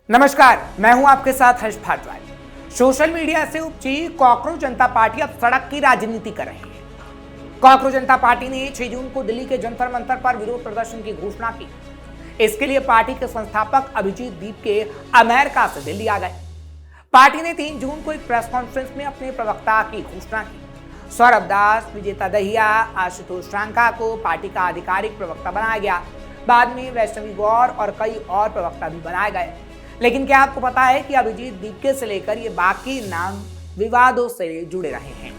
नमस्कार, मैं हूं आपके साथ हर्ष भारद्वाज। सोशल मीडिया से उपजी कॉकरोच जनता पार्टी अब सड़क की राजनीति कर रही है। कॉकरोच जनता पार्टी ने 6 जून को दिल्ली के जंतर मंतर पर विरोध प्रदर्शन की घोषणा की। इसके लिए पार्टी के संस्थापक अभिजीत दीप के अमेरिका से दिल्ली आ गए। पार्टी ने 3 जून को एक प्रेस कॉन्फ्रेंस में अपने प्रवक्ता की घोषणा की। सौरभ दास, विजेता दहिया, आशुतोष शांका को पार्टी का आधिकारिक प्रवक्ता बनाया गया। बाद में वैष्णवी गौर और कई और प्रवक्ता भी बनाए गए। लेकिन क्या आपको पता है कि अभिजीत दीपके से लेकर ये बाकी नाम विवादों से जुड़े रहे हैं।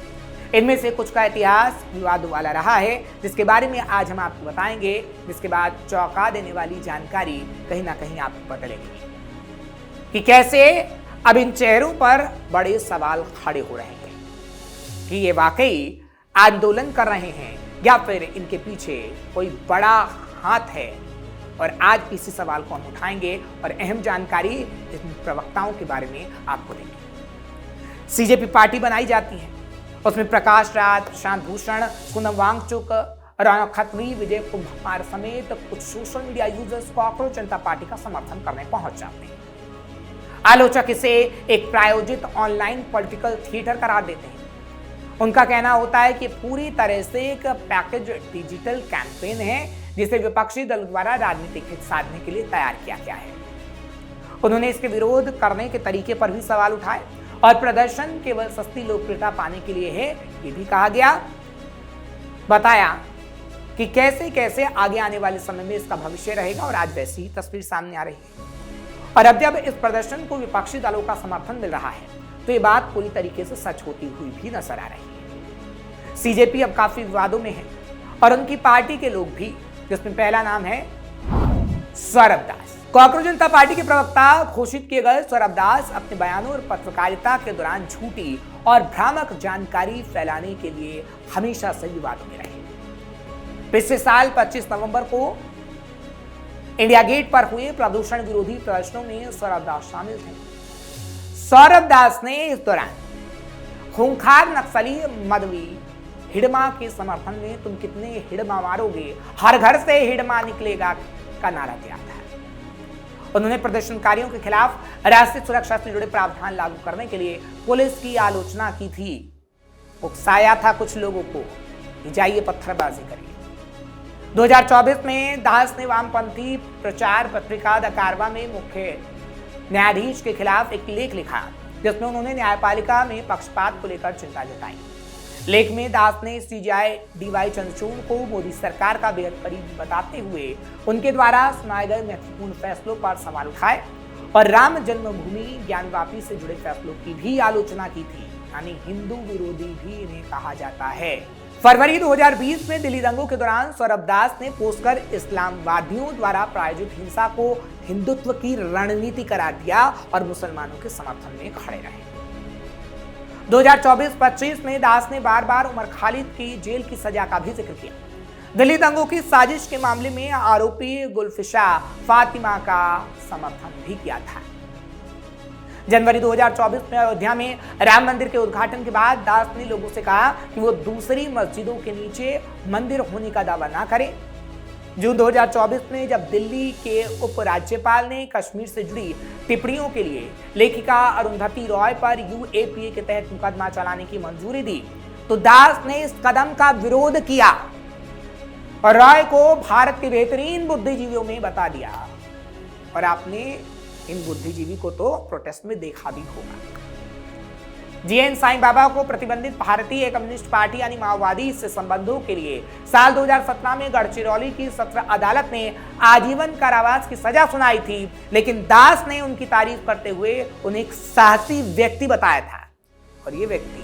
इनमें से कुछ का इतिहास विवादों वाला रहा है, जिसके बारे में आज हम आपको बताएंगे, जिसके बाद चौंका देने वाली जानकारी कहीं ना कहीं आपको पता लगेगी कि कैसे अब इन चेहरों पर बड़े सवाल खड़े हो रहे हैं कि ये वाकई आंदोलन कर रहे हैं या फिर इनके पीछे कोई बड़ा हाथ है। और आज इसी सवाल को हम उठाएंगे और अहम जानकारी इन प्रवक्ताओं के बारे में आपको देंगे। सीजेपी पार्टी बनाई जाती है, उसमें प्रकाश राज, प्रशांत भूषण, पूनम वांगचुक, रौनक खत्री, विजय कुमार समेत कुछ सोशल मीडिया यूजर्स कॉकरोच जनता पार्टी का समर्थन करने पहुंच जाते हैं। आलोचक इसे एक प्रायोजित ऑनलाइन पॉलिटिकल थिएटर करार देते हैं। उनका कहना होता है कि पूरी तरह से एक पैकेज डिजिटल कैंपेन है जिसे विपक्षी दल द्वारा राजनीतिक हित साधने के लिए तैयार किया गया है। उन्होंने इसके विरोध करने के तरीके पर भी सवाल उठाए और प्रदर्शन केवल सस्ती लोकप्रियता पाने के लिए है, ये भी कहा गया। बताया कि कैसे कैसे आगे आने वाले समय में इसका भविष्य रहेगा और आज वैसी ही तस्वीर सामने आ रही है। और अब जब इस प्रदर्शन को विपक्षी दलों का समर्थन मिल रहा है तो ये बात पूरी तरीके से सच होती हुई भी नजर आ रही है। सीजेपी अब काफी विवादों में है और उनकी पार्टी के लोग भी, जिसमें पहला नाम है सौरभ दास। कॉकरोच जनता पार्टी के प्रवक्ता घोषित किए गए सौरभ दास अपने बयानों और पत्रकारिता के दौरान झूठी और भ्रामक जानकारी फैलाने के लिए हमेशा से विवादों में रहे। पिछले साल 25 नवंबर को इंडिया गेट पर हुए प्रदूषण विरोधी प्रदर्शनों में सौरभ दास शामिल थे। सौरभ दास ने इस दौरान खूंखार नक्सली मदवी हिडमा के समर्थन में तुम कितने हिडमा मारोगे, हर घर से हिडमा निकलेगा का नारा दिया था। उन्होंने प्रदर्शनकारियों के खिलाफ राष्ट्रीय सुरक्षा से जुड़े प्रावधान लागू करने के लिए पुलिस की आलोचना की थी। उकसाया था कुछ लोगों को कि जाइए पत्थरबाजी करिए। 2024 में दास ने वामपंथी प्रचार पत्रिका द कारवा में मुख्य न्यायाधीश के खिलाफ एक लेख लिखा, जिसमें उन्होंने न्यायपालिका में पक्षपात को लेकर चिंता जताई। लेख में दास ने सीजेआई डीवाई चंद्रचूड़ को मोदी सरकार का बेहद करीबी बताते हुए उनके द्वारा सुनाए गए महत्वपूर्ण फैसलों पर सवाल उठाए और राम जन्मभूमि ज्ञानवापी से जुड़े फैसलों की भी आलोचना की थी। यानी हिंदू विरोधी भी इन्हें कहा जाता है। फरवरी 2020 में दिल्ली दंगों के दौरान सौरभ दास ने पोस्ट कर इस्लामवादियों द्वारा प्रायोजित हिंसा को हिंदुत्व की रणनीति करार दिया और मुसलमानों के समर्थन में खड़े रहे। 2024-25 में दास ने बार बार उमर खालिद की जेल की सजा का भी जिक्र किया। दिल्ली दंगों की साजिश के मामले में आरोपी गुलफिशा फातिमा का समर्थन भी किया था। जनवरी 2024 में अयोध्या में राम मंदिर के उद्घाटन के बाद दास ने लोगों से कहा कि वो दूसरी मस्जिदों के नीचे मंदिर होने का दावा ना करें। जून 2024 में जब दिल्ली के उपराज्यपाल ने कश्मीर से जुड़ी टिप्पणियों के लिए लेखिका अरुंधति रॉय पर यूएपीए के तहत मुकदमा चलाने की मंजूरी दी, तो दास ने इस कदम का विरोध किया और रॉय को भारत के बेहतरीन बुद्धिजीवियों में बता दिया। और आपने इन बुद्धिजीवी को तो प्रोटेस्ट में देखा भी होगा। जीएन साईं बाबा को प्रतिबंधित भारतीय कम्युनिस्ट पार्टी यानी माओवादी से संबंधों के लिए साल 2017 में गढ़चिरौली की सत्र अदालत ने आजीवन कारावास की सजा सुनाई थी, लेकिन दास ने उनकी तारीफ करते हुए उन्हें एक साहसी व्यक्ति बताया था। और ये व्यक्ति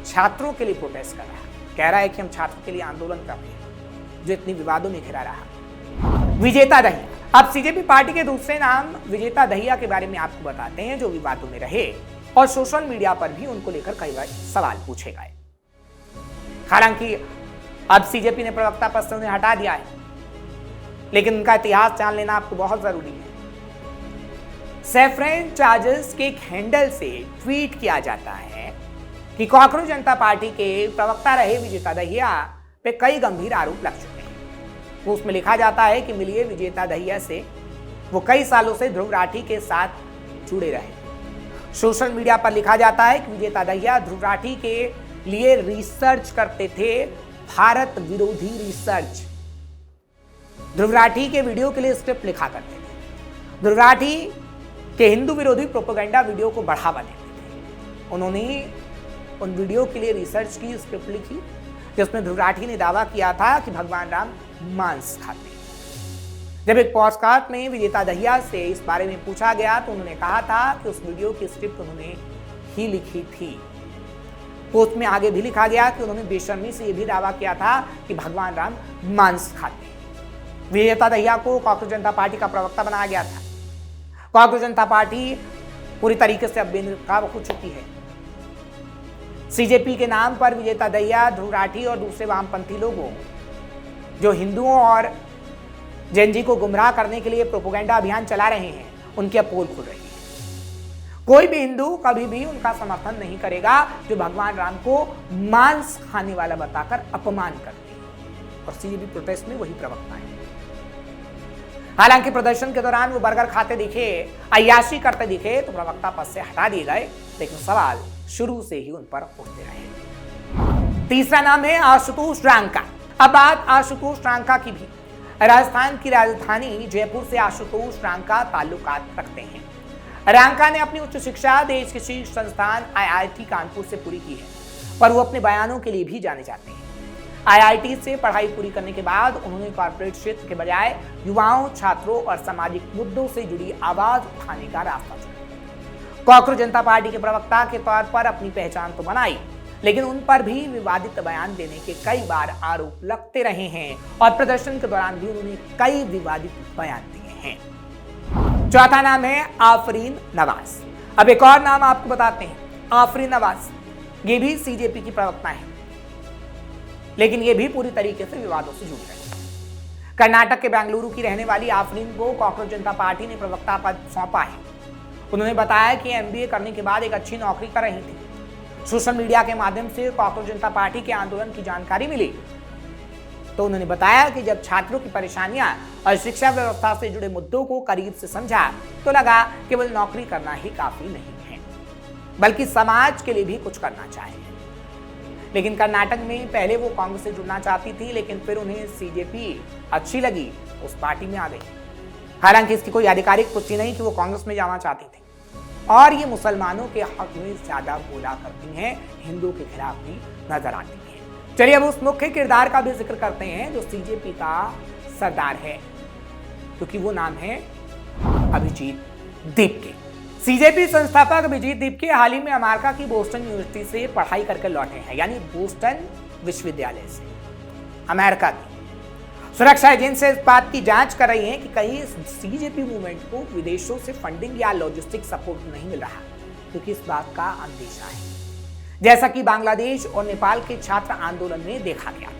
छात्रों के लिए प्रोटेस्ट कर रहा है, कह रहा है कि हम छात्रों के लिए आंदोलन कर रहे हैं, जो इतनी विवादों में घिरा रहा। विजेता दहिया। अब सीजेपी पार्टी के दूसरे नाम विजेता दहिया के बारे में आपको बताते हैं, जो विवादों में रहे और सोशल मीडिया पर भी उनको लेकर कई बार सवाल पूछे गए। हालांकि अब सीजेपी ने प्रवक्ता पद से उन्हें हटा दिया है, लेकिन उनका इतिहास जान लेना आपको बहुत जरूरी है। सैफरन चार्जेस के एक हैंडल से ट्वीट किया जाता है कि कॉकरोच जनता पार्टी के प्रवक्ता रहे विजेता दहिया पे कई गंभीर आरोप लग चुके हैं। उसमें लिखा जाता है कि मिलिए विजेता दहिया से, वो कई सालों से ध्रुव राठी के साथ जुड़े रहें। सोशल मीडिया पर लिखा जाता है कि विजेता दहिया ध्रुव राठी के लिए रिसर्च करते थे, भारत विरोधी रिसर्च। ध्रुव राठी के वीडियो के लिए स्क्रिप्ट लिखा करते थे। ध्रुव राठी के हिंदू विरोधी प्रोपेगेंडा वीडियो को बढ़ावा देते थे। उन्होंने उन वीडियो के लिए रिसर्च की, स्क्रिप्ट लिखी, जिसमें ध्रुव राठी ने दावा किया था कि भगवान राम मांस खाते। जब एक पॉडकास्ट में विजेता दहिया से इस बारे में पूछा गया तो उन्होंने कहा था कि उस वीडियो की स्क्रिप्ट उन्होंने ही लिखी थी। पोस्ट में आगे भी लिखा गया कि उन्होंने बेशर्मी से यह भी दावा किया था कि भगवान राम मांस खाते। विजेता दहिया को कॉकरोच जनता पार्टी का प्रवक्ता बनाया गया था। कॉकरोच जनता पार्टी पूरी तरीके से अब बेनकाब हो चुकी है। सीजेपी के नाम पर विजेता दहिया, ध्रुव राठी और दूसरे वामपंथी लोगों जो हिंदुओं और जेएनजी को गुमराह करने के लिए प्रोपेगेंडा अभियान चला रहे हैं, उनकी अब पोल खुल रही है। कोई भी हिंदू कभी भी उनका समर्थन नहीं करेगा जो भगवान राम को मांस खाने वाला बताकर अपमान करते हैं। और सीजेपी प्रोटेस्ट में वही प्रवक्ता है। हालांकि प्रदर्शन के दौरान वो बर्गर खाते दिखे, अय्याशी करते दिखे तो प्रवक्ता पद से हटा दिए गए, लेकिन सवाल शुरू से ही उन पर उठते रहे। तीसरा नाम है आशुतोष रांका। अब बात आशुतोष रांका की भी। राजस्थान की राजधानी जयपुर से आशुतोष रांका ताल्लुकात रखते हैं। रांका ने अपनी उच्च शिक्षा देश के शीर्ष संस्थान आईआईटी कानपुर से पूरी की है, पर वो अपने बयानों के लिए भी जाने जाते हैं। आईआईटी से पढ़ाई पूरी करने के बाद उन्होंने कॉर्पोरेट क्षेत्र के बजाय युवाओं, छात्रों और सामाजिक मुद्दों से जुड़ी आवाज उठाने का रास्ता चुना। कॉकरोच जनता पार्टी के प्रवक्ता के तौर पर अपनी पहचान तो बनाई, लेकिन उन पर भी विवादित बयान देने के कई बार आरोप लगते रहे हैं और प्रदर्शन के दौरान भी उन्होंने कई विवादित बयान दिए हैं। चौथा नाम है आफरीन नवाज। अब एक और नाम आपको बताते हैं, आफरीन नवाज। ये भी सीजेपी की प्रवक्ता है, लेकिन ये भी पूरी तरीके से विवादों से जुड़ रहे हैं। कर्नाटक के बेंगलुरु की रहने वाली आफरीन को कॉकरोच जनता पार्टी ने प्रवक्ता पद सौंपा है। उन्होंने बताया कि एमबीए करने के बाद एक अच्छी नौकरी कर रही थी। सोशल मीडिया के माध्यम से कॉकरोच जनता पार्टी के आंदोलन की जानकारी मिली तो उन्होंने बताया कि जब छात्रों की परेशानियां और शिक्षा व्यवस्था से जुड़े मुद्दों को करीब से समझा तो लगा केवल नौकरी करना ही काफी नहीं है, बल्कि समाज के लिए भी कुछ करना चाहिए। लेकिन कर्नाटक में पहले वो कांग्रेस से जुड़ना चाहती थी, लेकिन फिर उन्हें सीजेपी अच्छी लगी, उस पार्टी में आ गई। हालांकि इसकी कोई आधिकारिक पुष्टि नहीं कि वो कांग्रेस में जाना चाहती थी। और ये मुसलमानों के हक में ज्यादा बोला करती हैं, हिंदू के खिलाफ भी नजर आती हैं। चलिए अब उस मुख्य किरदार का भी जिक्र करते हैं जो सीजेपी का सरदार है, क्योंकि वो नाम है अभिजीत दीपके। सीजेपी संस्थापक अभिजीत दीपके हाल ही में अमेरिका की बोस्टन यूनिवर्सिटी से पढ़ाई करके लौटे हैं, यानी बोस्टन विश्वविद्यालय से अमेरिका की। सुरक्षा एजेंसी इस बात की जांच कर रही है कि कहीं सीजेपी मूवमेंट को विदेशों से फंडिंग या लॉजिस्टिक सपोर्ट नहीं मिल रहा, क्योंकि इस बात का अंदेशा है, जैसा कि बांग्लादेश और नेपाल के छात्र आंदोलन में देखा गया था।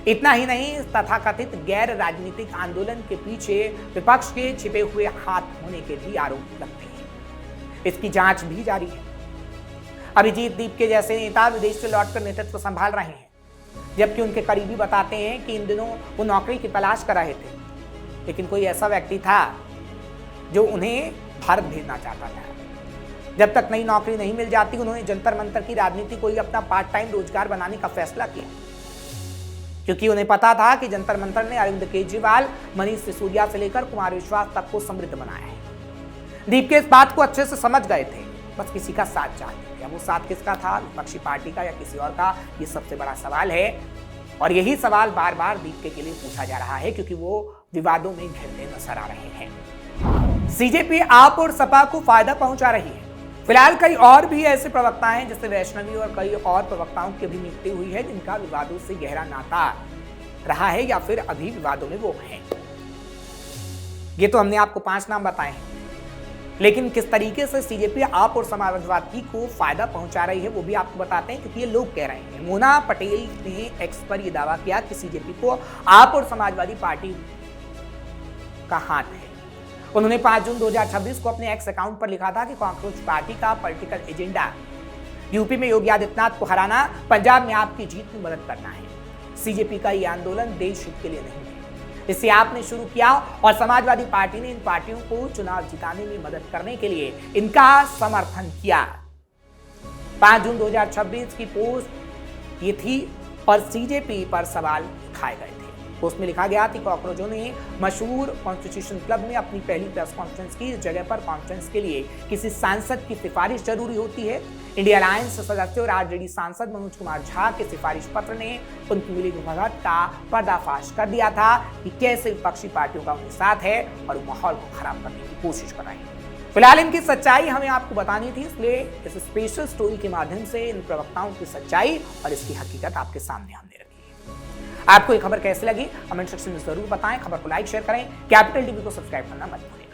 इतना ही नहीं, तथाकथित गैर राजनीतिक आंदोलन के पीछे विपक्ष के छिपे हुए हाथ होने के भी आरोप लगते हैं। इसकी जांच भी जारी है। अभिजीत दीपके जैसे नेता विदेश से लौटकर नेतृत्व संभाल रहे हैं, जबकि उनके करीबी बताते हैं कि इन दिनों वो नौकरी की तलाश कर रहे थे, लेकिन कोई ऐसा व्यक्ति था जो उन्हें भारत भेजना चाहता था। जब तक नई नौकरी नहीं मिल जाती, उन्होंने जंतर मंतर की राजनीति को ही अपना पार्ट टाइम रोजगार बनाने का फैसला किया, क्योंकि उन्हें पता था कि जंतर मंतर ने अरविंद केजरीवाल, मनीष सिसोदिया से लेकर कुमार विश्वास तक को समृद्ध बनाया है। दीपके इस बात को अच्छे से समझ गए थे, बस किसी का साथ चाहते थे। अब वो साथ किसका था, विपक्षी पार्टी का या किसी और का, ये सबसे बड़ा सवाल है। और यही सवाल बार बार दीपके के लिए पूछा जा रहा है, क्योंकि वो विवादों में घिरते नजर आ रहे हैं। सीजेपी आप और सपा को फायदा पहुंचा रही है। फिलहाल कई और भी ऐसे प्रवक्ता हैं, जैसे वैष्णवी और कई और प्रवक्ताओं की भी नियुक्ति हुई है, जिनका विवादों से गहरा नाता रहा है या फिर अभी विवादों में वो हैं। ये तो हमने आपको 5 नाम बताए हैं, लेकिन किस तरीके से सीजेपी आप और समाजवादी को फायदा पहुंचा रही है वो भी आपको बताते हैं, क्योंकि ये लोग कह रहे हैं। मोना पटेल ने एक्स पर यह दावा किया कि सीजेपी को आप और समाजवादी पार्टी का हाथ है। उन्होंने 5 जून 2026 को अपने एक्स अकाउंट पर लिखा था कि कांग्रेस पार्टी का पॉलिटिकल एजेंडा यूपी में योगी आदित्यनाथ को हराना, पंजाब में आपकी जीत में मदद करना है। सीजेपी का यह आंदोलन देश हित के लिए नहीं है, इसे आपने शुरू किया और समाजवादी पार्टी ने इन पार्टियों को चुनाव जिताने में मदद करने के लिए इनका समर्थन किया। 5 जून 2026 की पोस्ट ये थी और सीजेपी पर सवाल उठाए गए थे। पोस्ट में लिखा गया कि कॉकरोचों ने मशहूर कॉन्स्टिट्यूशन क्लब में अपनी पहली प्रेस कॉन्फ्रेंस की। इस जगह पर कॉन्फ्रेंस के लिए किसी सांसद की सिफारिश जरूरी होती है। इंडिया अलायंस सदस्य और आरजेडी सांसद मनोज कुमार झा के सिफारिश पत्र ने उनकी मिलीभगत का पर्दाफाश कर दिया था कि कैसे विपक्षी पार्टियों का उनके साथ है और माहौल को खराब करने की कोशिश कर रहे हैं। फिलहाल इनकी सच्चाई हमें आपको बतानी थी, इसलिए इस स्पेशल स्टोरी के माध्यम से इन प्रवक्ताओं की सच्चाई और इसकी हकीकत आपके सामने हमने रखी है। आपको ये खबर कैसी लगी कमेंट सेक्शन में जरूर बताएं। खबर को लाइक शेयर करें, कैपिटल टीवी को सब्सक्राइब करना मत भूलें।